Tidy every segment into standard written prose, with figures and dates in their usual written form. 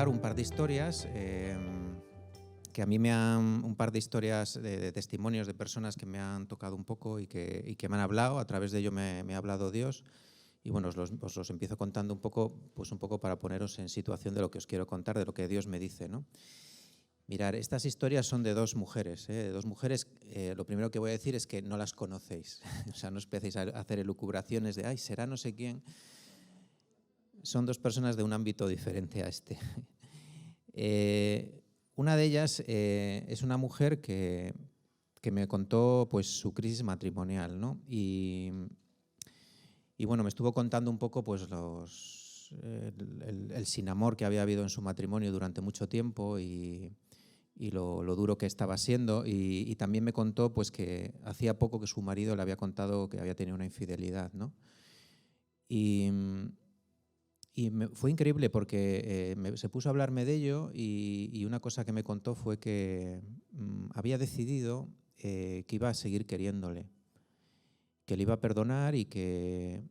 contar un par de historias que a mí un par de historias de testimonios de personas que me han tocado un poco y que me han hablado, a través de ello me ha hablado Dios. Y bueno, os los empiezo contando un poco para poneros en situación de lo que os quiero contar, de lo que Dios me dice, ¿no? Mirar, estas historias son de dos mujeres. Lo primero que voy a decir es que no las conocéis. O sea, no empecéis a hacer elucubraciones de, ay, será no sé quién. Son dos personas de un ámbito diferente a este. Una de ellas es una mujer que me contó pues, su crisis matrimonial, ¿no? Y bueno, me estuvo contando un poco pues, el sin amor que había habido en su matrimonio durante mucho tiempo y lo duro que estaba siendo. Y también me contó pues, que hacía poco que su marido le había contado que había tenido una infidelidad, ¿no? Fue increíble porque se puso a hablarme de ello y una cosa que me contó fue que había decidido que iba a seguir queriéndole, que le iba a perdonar y que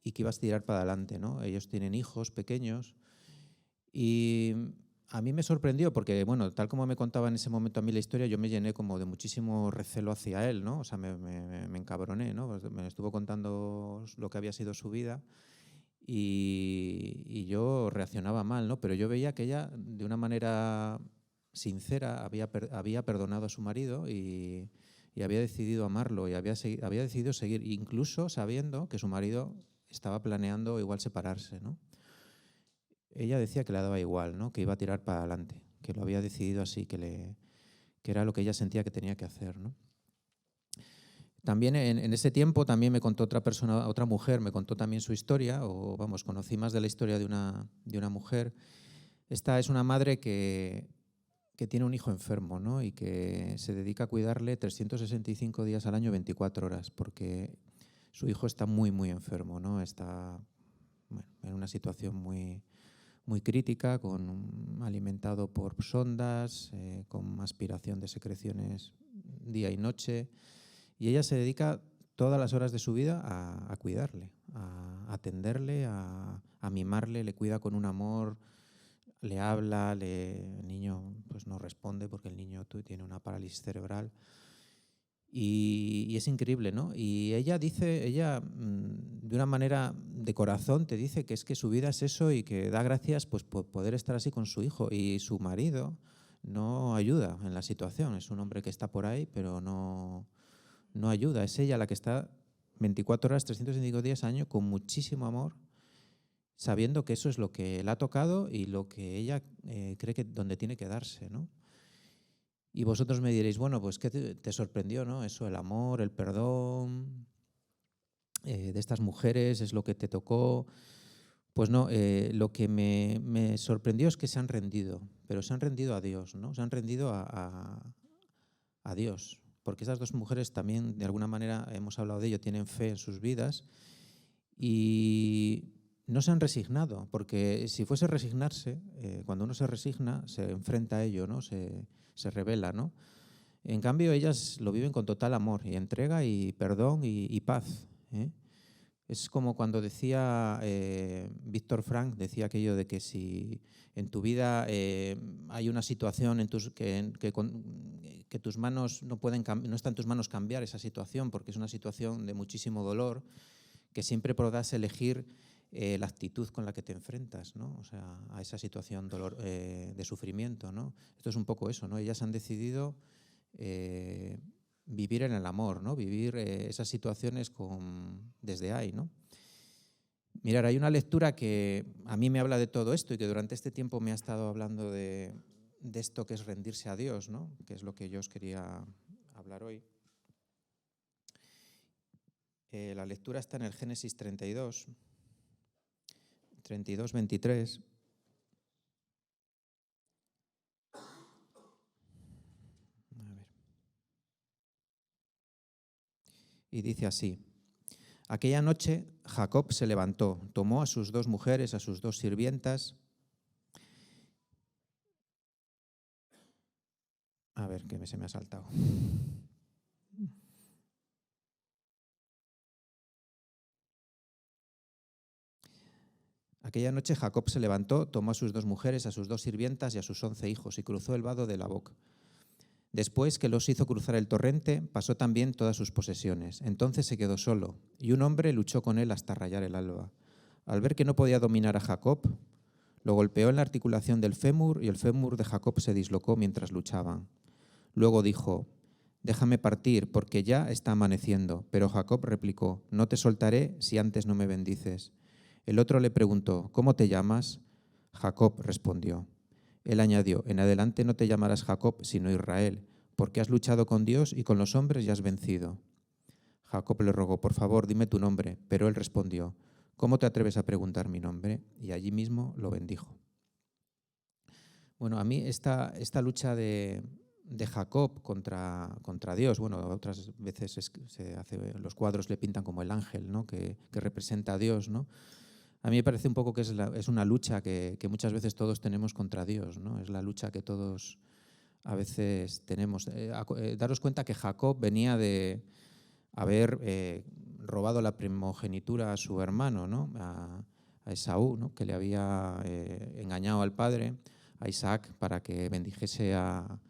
iba a tirar para adelante, ¿no? Ellos tienen hijos pequeños y a mí me sorprendió porque, bueno, tal como me contaba en ese momento a mí la historia, yo me llené como de muchísimo recelo hacia él, ¿no? O sea, me encabroné, ¿no? Pues me estuvo contando lo que había sido su vida. Y yo reaccionaba mal, ¿no? Pero yo veía que ella, de una manera sincera, había perdonado a su marido y había decidido amarlo y había decidido seguir, incluso sabiendo que su marido estaba planeando igual separarse, ¿no? Ella decía que le daba igual, ¿no? Que iba a tirar para adelante, que lo había decidido así, que era lo que ella sentía que tenía que hacer, ¿no? También en ese tiempo también me contó otra mujer, me contó también su historia, o vamos, conocí más de la historia de una mujer. Esta es una madre que tiene un hijo enfermo, ¿no? Y que se dedica a cuidarle 365 días al año, 24 horas, porque su hijo está muy, muy enfermo, ¿no? Está en una situación muy, muy crítica, alimentado por sondas, con aspiración de secreciones día y noche. Y ella se dedica todas las horas de su vida a cuidarle, a atenderle, a mimarle, le cuida con un amor, le habla, el niño pues no responde porque el niño tiene una parálisis cerebral. Y es increíble, ¿no? Y ella dice, de una manera de corazón te dice que es que su vida es eso y que da gracias pues, por poder estar así con su hijo. Y su marido no ayuda en la situación, es un hombre que está por ahí, pero no ayuda. Es ella la que está 24 horas, 365 días al año con muchísimo amor, sabiendo que eso es lo que le ha tocado y lo que ella cree que donde tiene que darse, ¿no? Y vosotros me diréis, bueno, pues ¿qué te sorprendió, no? Eso, el amor, el perdón de estas mujeres, es lo que te tocó. Pues no, lo que me sorprendió es que se han rendido, pero se han rendido a Dios, ¿no? Se han rendido a Dios. Porque esas dos mujeres también, de alguna manera, hemos hablado de ello, tienen fe en sus vidas y no se han resignado, porque si fuese resignarse, cuando uno se resigna, se enfrenta a ello, ¿no? Se revela, ¿no? En cambio, ellas lo viven con total amor y entrega y perdón y paz, ¿eh? Es como cuando decía Víctor Frank, decía aquello de que si en tu vida hay una situación que tus manos no está en tus manos cambiar esa situación, porque es una situación de muchísimo dolor, que siempre podrás elegir la actitud con la que te enfrentas, ¿no? O sea, a esa situación de sufrimiento, ¿no? Esto es un poco eso, ¿no? Ellas han decidido vivir en el amor, ¿no? Vivir esas situaciones desde ahí, ¿no? Mirad, hay una lectura que a mí me habla de todo esto y que durante este tiempo me ha estado hablando de esto que es rendirse a Dios, ¿no? Que es lo que yo os quería hablar hoy. La lectura está en el Génesis 32, 23. Y dice así: aquella noche Jacob se levantó, tomó a sus dos mujeres, a sus dos sirvientas. A ver, que se me ha saltado. Aquella noche Jacob se levantó, tomó a sus 2 mujeres, a sus 2 sirvientas y a sus 11 hijos y cruzó el vado de Jaboc. Después que los hizo cruzar el torrente, pasó también todas sus posesiones. Entonces se quedó solo, y un hombre luchó con él hasta rayar el alba. Al ver que no podía dominar a Jacob, lo golpeó en la articulación del fémur y el fémur de Jacob se dislocó mientras luchaban. Luego dijo: «Déjame partir, porque ya está amaneciendo». Pero Jacob replicó: «No te soltaré si antes no me bendices». El otro le preguntó: «¿Cómo te llamas?». Jacob respondió. Él añadió: «En adelante no te llamarás Jacob, sino Israel, porque has luchado con Dios y con los hombres y has vencido». Jacob le rogó: «Por favor, dime tu nombre». Pero él respondió: «¿Cómo te atreves a preguntar mi nombre?». Y allí mismo lo bendijo. Bueno, a mí esta lucha de Jacob contra Dios, bueno, otras veces los cuadros le pintan como el ángel, ¿no? que representa a Dios, ¿no? A mí me parece un poco que es una lucha que muchas veces todos tenemos contra Dios, ¿no? Es la lucha que todos a veces tenemos. Daros cuenta que Jacob venía de haber robado la primogenitura a su hermano, ¿no? a Esaú, ¿no? Que le había engañado al padre, a Isaac, para que bendijese a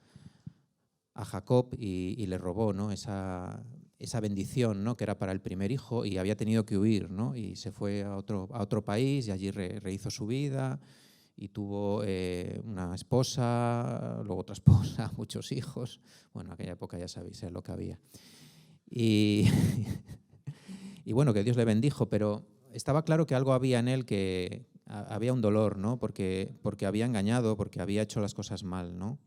Jacob y le robó, ¿no? esa bendición, ¿no? Que era para el primer hijo, y había tenido que huir, ¿no? Y se fue a otro país y allí rehizo su vida y tuvo una esposa, luego otra esposa, muchos hijos. Bueno, en aquella época ya sabéis lo que había. Y, y bueno, que Dios le bendijo, pero estaba claro que algo había en él, que había un dolor, ¿no? Porque había engañado, porque había hecho las cosas mal, ¿no?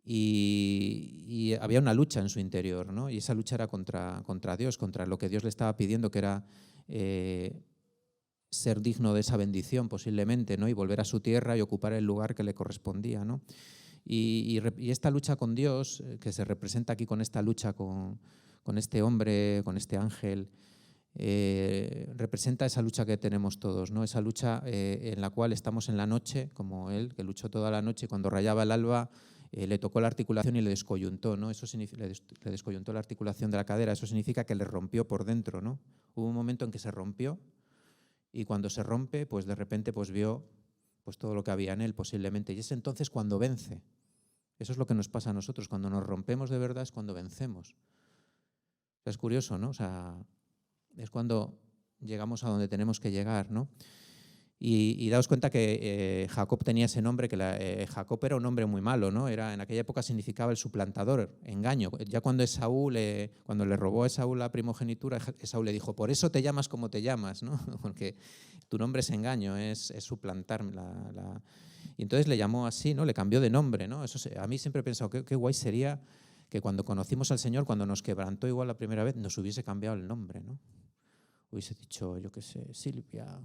Y había una lucha en su interior, ¿no? Y esa lucha era contra Dios, contra lo que Dios le estaba pidiendo, que era ser digno de esa bendición posiblemente, ¿no? Y volver a su tierra y ocupar el lugar que le correspondía, ¿no? Y esta lucha con Dios, que se representa aquí con esta lucha con este hombre, con este ángel, representa esa lucha que tenemos todos, ¿no? Esa lucha en la cual estamos en la noche, como él, que luchó toda la noche, y cuando rayaba el alba le tocó la articulación y le descoyuntó, ¿no? Eso significa, le descoyuntó la articulación de la cadera. Eso significa que le rompió por dentro, ¿no? Hubo un momento en que se rompió, y cuando se rompe, pues de repente pues vio pues todo lo que había en él posiblemente, y es entonces cuando vence. Eso es lo que nos pasa a nosotros, cuando nos rompemos de verdad es cuando vencemos. Es curioso, ¿no? O sea, es cuando llegamos a donde tenemos que llegar, ¿no? Y daos cuenta que Jacob tenía ese nombre, que Jacob era un hombre muy malo, ¿no? En aquella época significaba el suplantador, engaño. Ya cuando cuando le robó a Esaú la primogenitura, Esaú le dijo: «Por eso te llamas como te llamas», ¿no? Porque tu nombre es engaño, es suplantar Y entonces le llamó así, ¿no? Le cambió de nombre, ¿no? A mí siempre he pensado qué guay sería que cuando conocimos al Señor, cuando nos quebrantó igual la primera vez, nos hubiese cambiado el nombre, ¿no? Hubiese dicho, yo qué sé, Silvia,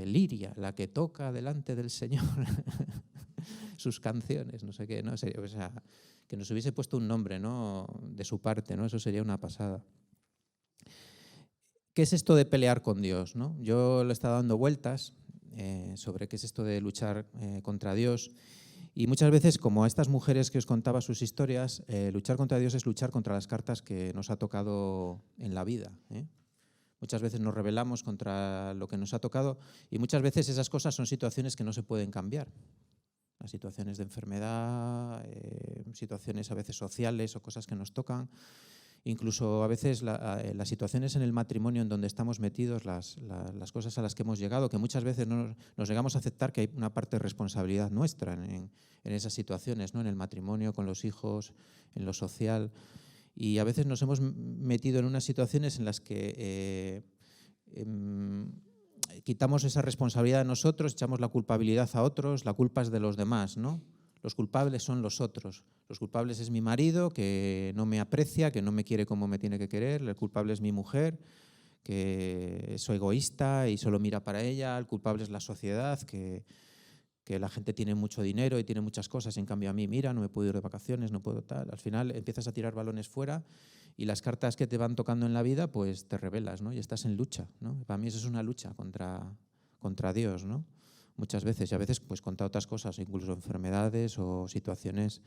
Liria, la que toca delante del Señor sus canciones, no sé qué, ¿no? O sea, que nos hubiese puesto un nombre, ¿no? De su parte, ¿no? Eso sería una pasada. ¿Qué es esto de pelear con Dios, ¿no? Yo le he estado dando vueltas sobre qué es esto de luchar contra Dios, y muchas veces, como a estas mujeres que os contaba sus historias, luchar contra Dios es luchar contra las cartas que nos ha tocado en la vida, ¿eh? Muchas veces nos rebelamos contra lo que nos ha tocado, y muchas veces esas cosas son situaciones que no se pueden cambiar. Las situaciones de enfermedad, situaciones a veces sociales o cosas que nos tocan. Incluso a veces las situaciones en el matrimonio en donde estamos metidos, las cosas a las que hemos llegado, que muchas veces no nos llegamos a aceptar que hay una parte de responsabilidad nuestra en esas situaciones, ¿no? En el matrimonio, con los hijos, en lo social. Y a veces nos hemos metido en unas situaciones en las que quitamos esa responsabilidad de nosotros, echamos la culpabilidad a otros, la culpa es de los demás, ¿no? Los culpables son los otros. Los culpables es mi marido, que no me aprecia, que no me quiere como me tiene que querer. El culpable es mi mujer, que es egoísta y solo mira para ella. El culpable es la sociedad, que la gente tiene mucho dinero y tiene muchas cosas, y en cambio a mí, mira, no me puedo ir de vacaciones, no puedo tal. Al final empiezas a tirar balones fuera, y las cartas que te van tocando en la vida, pues te rebelas, ¿no? Y estás en lucha, ¿no? Para mí eso es una lucha contra Dios, ¿no? Muchas veces, y a veces pues contra otras cosas, incluso enfermedades o situaciones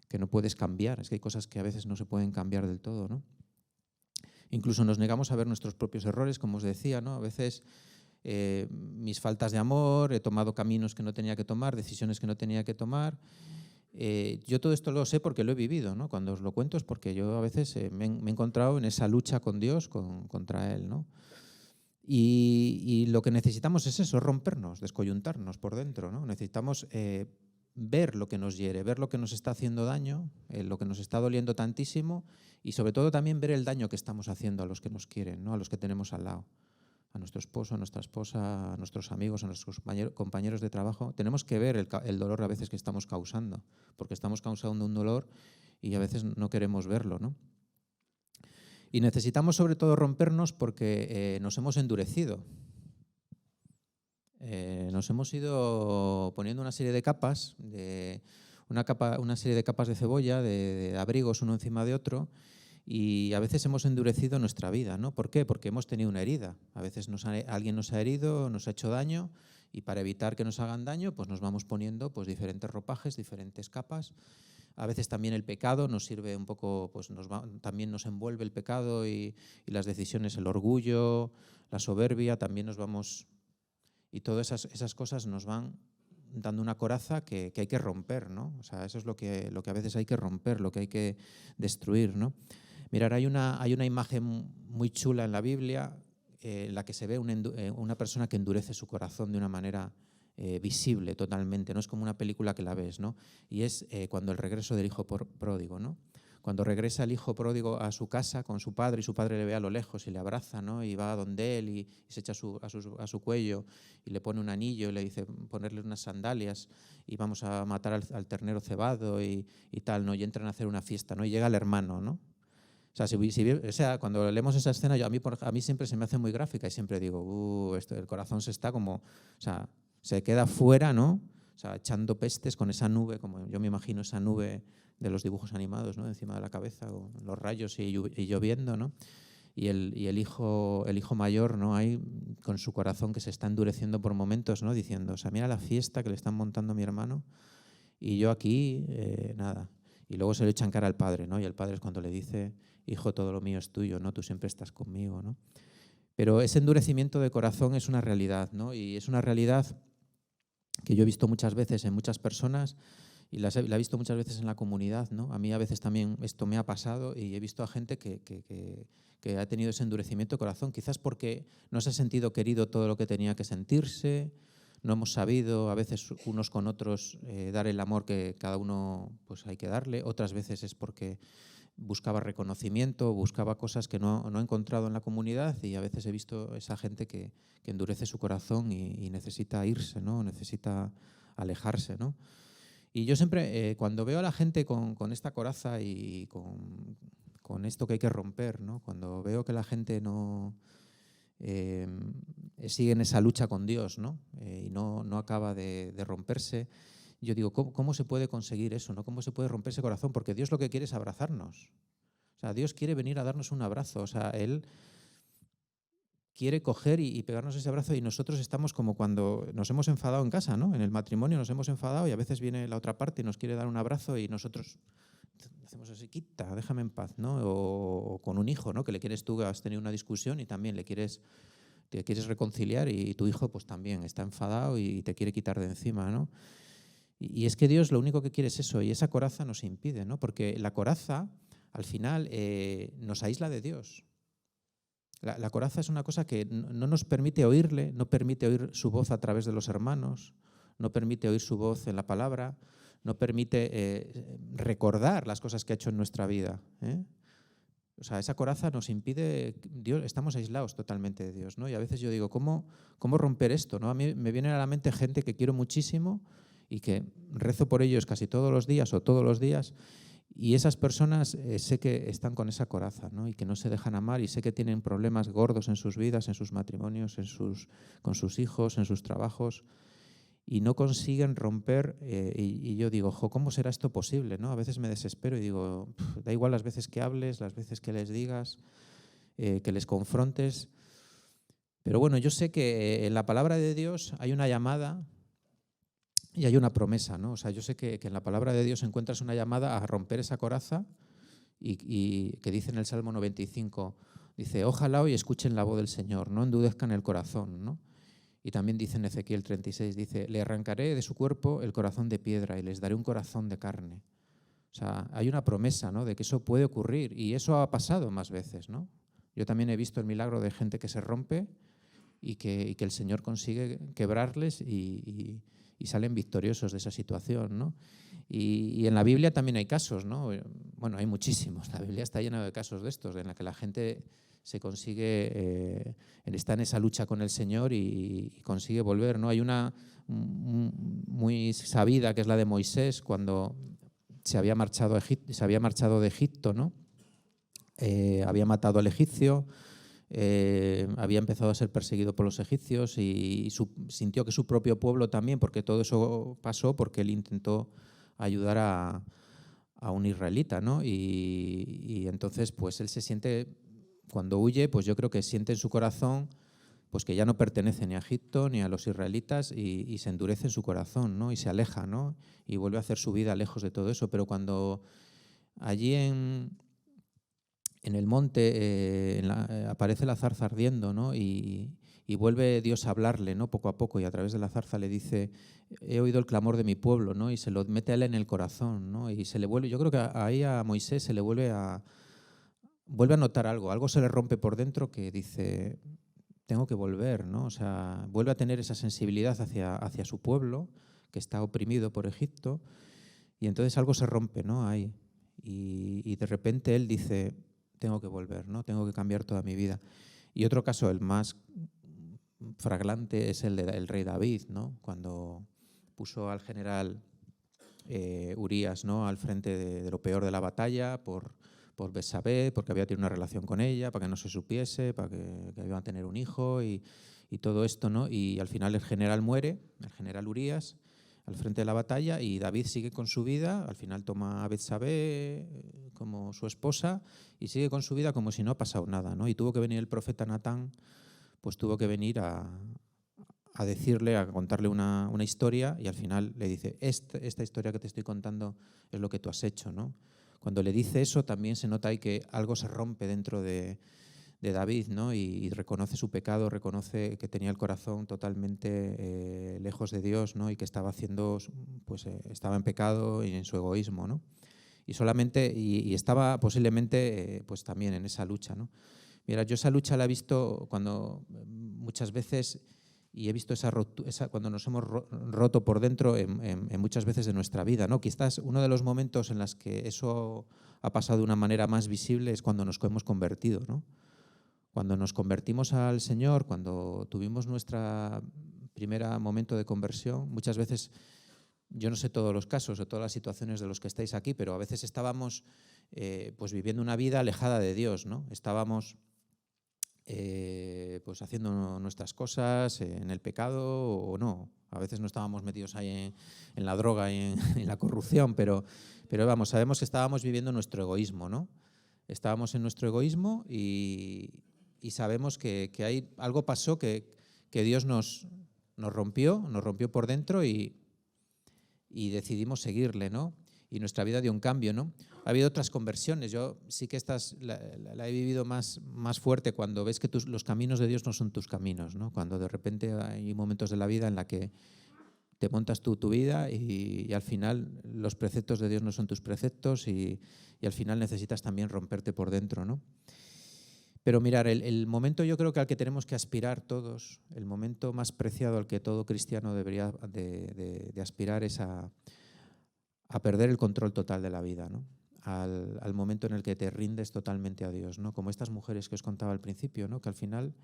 que no puedes cambiar. Es que hay cosas que a veces no se pueden cambiar del todo, ¿no? Incluso nos negamos a ver nuestros propios errores, como os decía, ¿no? A veces mis faltas de amor, he tomado caminos que no tenía que tomar, decisiones que no tenía que tomar. Yo todo esto lo sé porque lo he vivido, ¿no? Cuando os lo cuento es porque yo a veces me he encontrado en esa lucha con Dios, contra Él, ¿no? Y lo que necesitamos es eso, rompernos, descoyuntarnos por dentro, ¿no? Necesitamos ver lo que nos hiere, ver lo que nos está haciendo daño, lo que nos está doliendo tantísimo y sobre todo también ver el daño que estamos haciendo a los que nos quieren, ¿no? A los que tenemos al lado, a nuestro esposo, a nuestra esposa, a nuestros amigos, a nuestros compañeros de trabajo. Tenemos que ver el dolor a veces que estamos causando, porque estamos causando un dolor y a veces no queremos verlo, ¿no? Y necesitamos sobre todo rompernos porque nos hemos endurecido. Nos hemos ido poniendo una serie de capas, una serie de capas de cebolla, de abrigos uno encima de otro, y a veces hemos endurecido nuestra vida, ¿no? ¿Por qué? Porque hemos tenido una herida. A veces alguien nos ha herido, nos ha hecho daño, y para evitar que nos hagan daño, pues nos vamos poniendo pues, diferentes ropajes, diferentes capas. A veces también el pecado nos sirve un poco, pues también nos envuelve el pecado y las decisiones, el orgullo, la soberbia, también nos vamos... Y todas esas cosas nos van dando una coraza que hay que romper, ¿no? O sea, eso es lo que a veces hay que romper, lo que hay que destruir, ¿no? Mirad, hay una imagen muy chula en la Biblia en la que se ve una persona que endurece su corazón de una manera visible totalmente, no es como una película que la ves, ¿no? Y es cuando el regreso del hijo pródigo, ¿no? Cuando regresa el hijo pródigo a su casa con su padre y su padre le ve a lo lejos y le abraza, ¿no? Y va donde él y se echa a su cuello y le pone un anillo y le dice ponerle unas sandalias y vamos a matar al ternero cebado y tal, ¿no? Y entran a hacer una fiesta, ¿no? Y llega el hermano, ¿no? O sea, cuando leemos esa escena, a mí siempre se me hace muy gráfica y siempre digo, el corazón se está como, o sea, se queda fuera, ¿no? O sea, echando pestes con esa nube, como yo me imagino esa nube de los dibujos animados, ¿no? Encima de la cabeza, con los rayos y lloviendo, ¿no? Y el hijo mayor, ¿no? Ahí con su corazón que se está endureciendo por momentos, ¿no? Diciendo, o sea, mira la fiesta que le están montando a mi hermano y yo aquí, nada. Y luego se le echa en cara al padre, ¿no? Y el padre es cuando le dice, hijo, todo lo mío es tuyo, ¿no? Tú siempre estás conmigo, ¿no? Pero ese endurecimiento de corazón es una realidad, ¿no? Y es una realidad que yo he visto muchas veces en muchas personas y la he visto muchas veces en la comunidad, ¿no? A mí a veces también esto me ha pasado y he visto a gente que ha tenido ese endurecimiento de corazón, quizás porque no se ha sentido querido todo lo que tenía que sentirse, no hemos sabido a veces unos con otros dar el amor que cada uno pues, hay que darle, otras veces es porque buscaba reconocimiento, buscaba cosas que no ha encontrado en la comunidad y a veces he visto esa gente que endurece su corazón y necesita irse, ¿no? Necesita alejarse, ¿no? Y yo siempre, cuando veo a la gente con esta coraza y con esto que hay que romper, ¿no? Cuando veo que la gente no sigue en esa lucha con Dios, ¿no? Y no acaba de romperse, yo digo, ¿cómo se puede conseguir eso, ¿no? ¿Cómo se puede romper ese corazón? Porque Dios lo que quiere es abrazarnos. O sea, Dios quiere venir a darnos un abrazo. O sea, Él quiere coger y pegarnos ese abrazo y nosotros estamos como cuando nos hemos enfadado en casa, ¿no? En el matrimonio nos hemos enfadado y a veces viene la otra parte y nos quiere dar un abrazo y nosotros hacemos así, quita, déjame en paz, ¿no? O con un hijo, ¿no? Que le quieres tú, has tenido una discusión y también te quieres reconciliar y tu hijo pues también está enfadado y te quiere quitar de encima, ¿no? Y es que Dios lo único que quiere es eso y esa coraza nos impide, ¿no? Porque la coraza al final nos aísla de Dios. La coraza es una cosa que no nos permite oírle, no permite oír su voz a través de los hermanos, no permite oír su voz en la palabra, no permite recordar las cosas que ha hecho en nuestra vida. O sea, esa coraza nos impide, Dios, estamos aislados totalmente de Dios, ¿no? Y a veces yo digo, ¿cómo romper esto, ¿no? A mí me viene a la mente gente que quiero muchísimo y que rezo por ellos casi todos los días o todos los días. Y esas personas sé que están con esa coraza, ¿no? Y que no se dejan amar y sé que tienen problemas gordos en sus vidas, en sus matrimonios, con sus hijos, en sus trabajos y no consiguen romper y yo digo, ¿cómo será esto posible, ¿no? A veces me desespero y digo, da igual las veces que hables, las veces que les digas, que les confrontes. Pero bueno, yo sé que en la palabra de Dios hay una llamada y hay una promesa, ¿no? O sea, yo sé que en la palabra de Dios encuentras una llamada a romper esa coraza y que dice en el Salmo 95, dice, ojalá hoy escuchen la voz del Señor, no endurezcan el corazón, ¿no? Y también dice en Ezequiel 36, dice, le arrancaré de su cuerpo el corazón de piedra y les daré un corazón de carne. O sea, hay una promesa, ¿no?, de que eso puede ocurrir y eso ha pasado más veces, ¿no? Yo también he visto el milagro de gente que se rompe y que el Señor consigue quebrarles y salen victoriosos de esa situación, ¿no? Y en la Biblia también hay casos, ¿no? Bueno, hay muchísimos. La Biblia está llena de casos de estos, en la que la gente se consigue, está en esa lucha con el Señor y consigue volver, ¿no? Hay una muy sabida que es la de Moisés, cuando se había marchado de Egipto, ¿no? Había matado al egipcio, había empezado a ser perseguido por los egipcios y sintió que su propio pueblo también, porque todo eso pasó porque él intentó ayudar a un israelita, ¿no? Y entonces pues él se siente, cuando huye, pues yo creo que siente en su corazón pues que ya no pertenece ni a Egipto ni a los israelitas y se endurece en su corazón, ¿no? Y se aleja, ¿no? Y vuelve a hacer su vida lejos de todo eso. Pero cuando allí en el monte aparece la zarza ardiendo, ¿no? Y vuelve Dios a hablarle, ¿no?, poco a poco, y a través de la zarza le dice, he oído el clamor de mi pueblo, ¿no? Y se lo mete a él en el corazón, ¿no? Y se le vuelve, yo creo que ahí a Moisés se le vuelve a notar algo se le rompe por dentro que dice, tengo que volver, ¿no? O sea, vuelve a tener esa sensibilidad hacia su pueblo, que está oprimido por Egipto, y entonces algo se rompe, ¿no?, ahí. Y de repente él dice, tengo que volver, ¿no? Tengo que cambiar toda mi vida. Y otro caso, el más flagrante, es el del rey David, ¿no? Cuando puso al general Urías, ¿no?, al frente de lo peor de la batalla por Betsabé, porque había tenido una relación con ella, para que no se supiese, para que iban a tener un hijo y todo esto, ¿no? Y al final el general muere, el general Urías, al frente de la batalla, y David sigue con su vida. Al final toma a Betsabé como su esposa y sigue con su vida como si no ha pasado nada, ¿no? Y tuvo que venir el profeta Natán, pues tuvo que venir a decirle, a contarle una historia, y al final le dice, esta historia que te estoy contando es lo que tú has hecho, ¿no? Cuando le dice eso también se nota ahí que algo se rompe dentro de David, ¿no? Y reconoce su pecado, reconoce que tenía el corazón totalmente lejos de Dios, ¿no? Y que estaba estaba en pecado y en su egoísmo, ¿no? Y solamente y estaba posiblemente pues también en esa lucha, ¿no? Mira, yo esa lucha la he visto cuando muchas veces, y he visto cuando nos hemos roto por dentro en muchas veces de nuestra vida, ¿no? Quizás uno de los momentos en los que eso ha pasado de una manera más visible es cuando nos hemos convertido, ¿no? Cuando nos convertimos al Señor, cuando tuvimos nuestro primer momento de conversión, muchas veces, yo no sé todos los casos o todas las situaciones de los que estáis aquí, pero a veces estábamos pues viviendo una vida alejada de Dios, ¿no? Estábamos pues haciendo nuestras cosas en el pecado o no. A veces no estábamos metidos ahí en la droga y en la corrupción, pero vamos, sabemos que estábamos viviendo nuestro egoísmo, ¿no? Estábamos en nuestro egoísmo y sabemos que algo pasó, que Dios nos rompió por dentro y decidimos seguirle, ¿no? Y nuestra vida dio un cambio, ¿no? Ha habido otras conversiones. Yo sí que la he vivido más fuerte cuando ves que los caminos de Dios no son tus caminos, ¿no? Cuando de repente hay momentos de la vida en la que te montas tu vida y al final los preceptos de Dios no son tus preceptos y al final necesitas también romperte por dentro, ¿no? Pero mirar, el momento yo creo que al que tenemos que aspirar todos, el momento más preciado al que todo cristiano debería de aspirar es a perder el control total de la vida, ¿no? Al momento en el que te rindes totalmente a Dios, ¿no? Como estas mujeres que os contaba al principio, ¿no? Que al final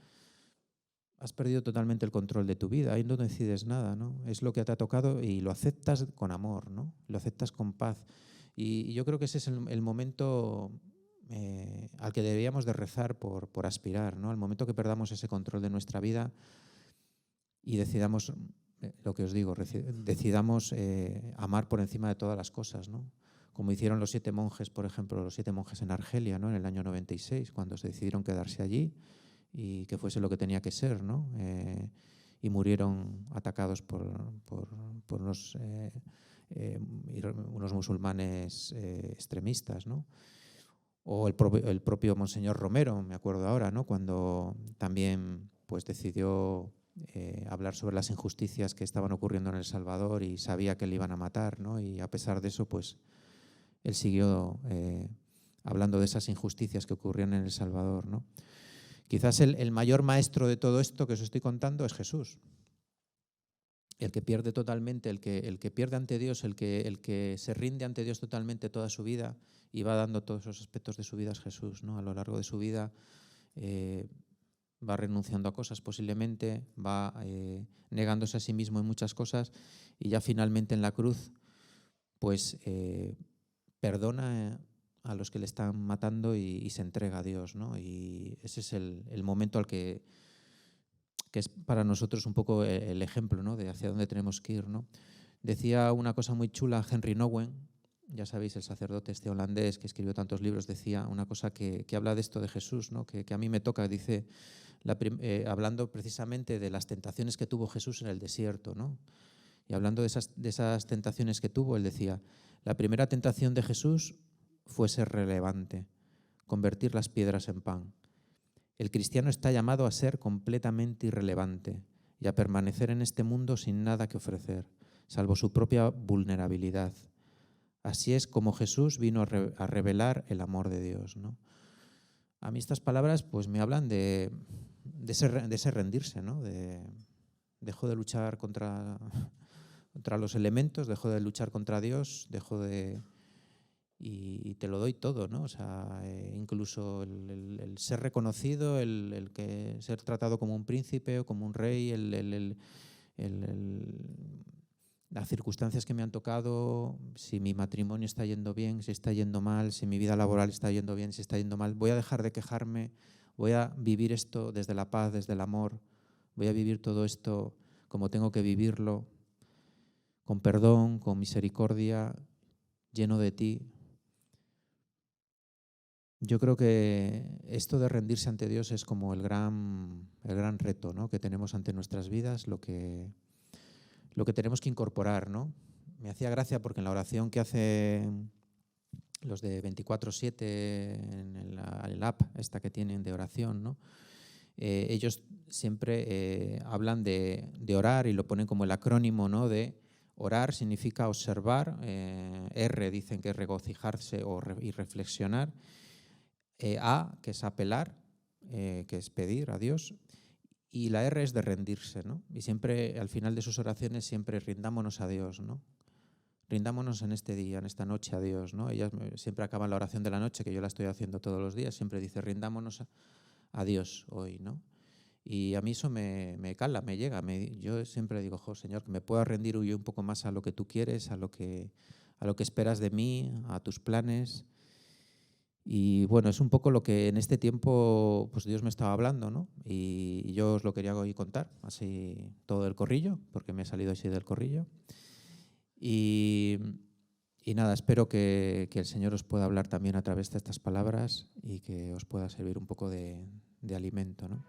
has perdido totalmente el control de tu vida, ahí no decides nada, ¿no? Es lo que te ha tocado y lo aceptas con amor, ¿no? Lo aceptas con paz. Y yo creo que ese es el momento al que deberíamos de rezar por aspirar, ¿no? Al momento que perdamos ese control de nuestra vida y decidamos, lo que os digo, decidamos amar por encima de todas las cosas, ¿no? Como hicieron los 7 monjes, por ejemplo, los 7 monjes en Argelia, ¿no? En el año 96, cuando se decidieron quedarse allí y que fuese lo que tenía que ser, ¿no? Y murieron atacados por unos musulmanes extremistas, ¿no? O el propio Monseñor Romero, me acuerdo ahora, ¿no? Cuando también pues decidió hablar sobre las injusticias que estaban ocurriendo en El Salvador y sabía que le iban a matar, ¿no? Y a pesar de eso, pues él siguió hablando de esas injusticias que ocurrían en El Salvador, ¿no? Quizás el mayor maestro de todo esto que os estoy contando es Jesús. El que pierde totalmente, el que pierde ante Dios, el que se rinde ante Dios totalmente toda su vida y va dando todos esos aspectos de su vida es Jesús, ¿no? A lo largo de su vida va renunciando a cosas posiblemente, va negándose a sí mismo en muchas cosas y ya finalmente en la cruz pues perdona a los que le están matando y se entrega a Dios, ¿no? Y ese es el momento al que es para nosotros un poco el ejemplo, ¿no? De hacia dónde tenemos que ir, ¿no? Decía una cosa muy chula Henry Nouwen, ya sabéis, el sacerdote este holandés que escribió tantos libros, decía una cosa que habla de esto de Jesús, ¿no? Que a mí me toca, dice, hablando precisamente de las tentaciones que tuvo Jesús en el desierto, ¿no? Y hablando de esas tentaciones que tuvo, él decía, la primera tentación de Jesús fue ser relevante, convertir las piedras en pan. El cristiano está llamado a ser completamente irrelevante y a permanecer en este mundo sin nada que ofrecer, salvo su propia vulnerabilidad. Así es como Jesús vino a revelar el amor de Dios, ¿no? A mí estas palabras pues me hablan de ese rendirse, ¿no? Dejo de luchar contra los elementos, dejo de luchar contra Dios, y te lo doy todo, ¿no? O sea, incluso el ser reconocido, el que ser tratado como un príncipe o como un rey, las circunstancias que me han tocado, si mi matrimonio está yendo bien, si está yendo mal, si mi vida laboral está yendo bien, si está yendo mal, voy a dejar de quejarme, voy a vivir esto desde la paz, desde el amor, voy a vivir todo esto como tengo que vivirlo, con perdón, con misericordia, lleno de ti. Yo creo que esto de rendirse ante Dios es como el gran reto, ¿no? Que tenemos ante nuestras vidas, lo que tenemos que incorporar, ¿no? Me hacía gracia porque en la oración que hacen los de 24/7 en el app esta que tienen de oración, ¿no? Ellos siempre hablan de orar y lo ponen como el acrónimo, ¿no? De orar significa observar, R dicen que es regocijarse y reflexionar, A, que es apelar, que es pedir a Dios, y la R es de rendirse, ¿no? Y siempre, al final de sus oraciones, siempre rindámonos a Dios, ¿no? Rindámonos en este día, en esta noche a Dios, ¿no? Ellas siempre acaban la oración de la noche, que yo la estoy haciendo todos los días, siempre dice, rindámonos a Dios hoy, ¿no? Y a mí eso me cala, me llega. Yo siempre digo, Señor, que me pueda rendir yo un poco más a lo que tú quieres, a lo que esperas de mí, a tus planes. Y bueno, es un poco lo que en este tiempo pues Dios me estaba hablando, ¿no? Y yo os lo quería hoy contar, así todo del corrillo, porque me he salido así del corrillo. Y nada, espero que el Señor os pueda hablar también a través de estas palabras y que os pueda servir un poco de alimento, ¿no?